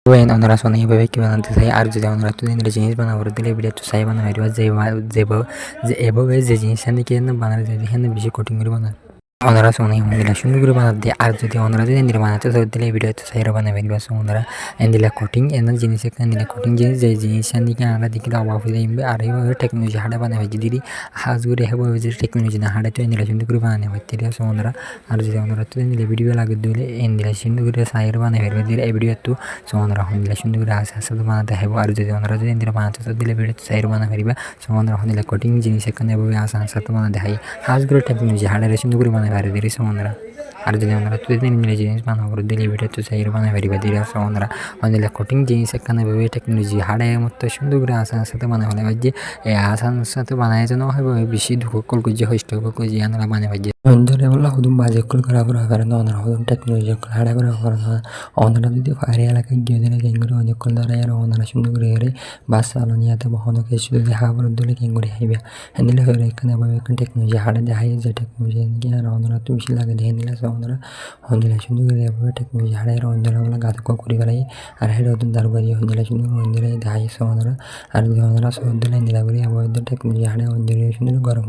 When on rason iba kiban sai arju de on ratu din jinis bana bor dile video to sai bana hariba je ebo je jinis ani ken bana je hen beshi cutting করে bana ওনারা Sony হন্দিলা সুন্দর করে বানাতে আর যদি ওনারা যদি এন্দিলা বানাতে তো দিলে ভিডিও তো সাইরা বানাবে দিবা সো ওনারা এন্দিলা কোটিং এন্দিলা জিনিস এন্দিলা কোটিং জিনিস যে জিনিস আনিকে আমরা দিকে দাও বাফি দেইবে আর এইভাবে টেকনোলজি হাড়া বানাবে যদি হাজ করে হবে যে টেকনোলজি না হাড়া তো এন্দিলা সুন্দর করে বানাবে দিলে সো ওনারা আর যদি ওনারা তো এন্দিলা ভিডিও লাগে দিলে এন্দিলা সুন্দর করে সাইরা বানাবে দিলে এই ভিডিও তো সো ওনারা হন্দিলা সুন্দর করে আস্তে বানাতে হবে আর যদি ওনারা যদি এন্দিলা বানাতে তো দিলে ভিডিও তো সাইরা বানাবে দিবা সো ওনারা হন্দিলা কোটিং জিনিস এখানে এভাবে আস্তে বানাতে হয় হাজ করে টেকনোলজি হাড়া সুন্দর করে বানাবে আর দিলে সো ওনারা আর যদি ওনারা তুই দিন মিলে জিনিস বানাবো দিলে ভিডিও তো সাইরা বানাবে দিবা দিলে সো ওনারা হন্দিলা কোটিং জিনিস এখানে এভাবে টেকনোলজি হাড়া মতো সুন্দর করে আস্তে বানাবে যে এই আস্তে বানায় যেন হবে বেশি দুঃখ কল যে হইষ্ট কল যে আমরা বানাবে যে অন্ধরে বলা হুদুম বাজে কল করা করা কারণ ওনারা হুদুম টেকনোলজি হাড়া করা কারণ ওনারা যদি ফায়ার এলাকায় গিয়ে দিলে কেন করে অনেক কল ধরা আর ওনারা সুন্দর করে এরে বাস চালানিয়াতে বহনকে শুধু দেখা করে দিলে কেন করে হাইবে হ্যান্ডেল হয়ে এখানে আবার এখন টেকনোলজি হাড়া দেখাই যে টেকনোলজি কি আর ওনারা তো বেশি লাগে দেখে নিলে ওনারা হন্দিলা সুন্দর করে এভাবে টেকনোলজি হাড়া আর অন্ধরা বলা গাছ করে বেড়াই আর হেঁটে ওদের দারুবাড়ি হন্দিলা সুন্দর অন্ধরা দেখাই ওনারা আর ওনারা সব দিলে নিলা করে আবার টেকনোলজি হাড়া অন্ধরা সুন্দর গরম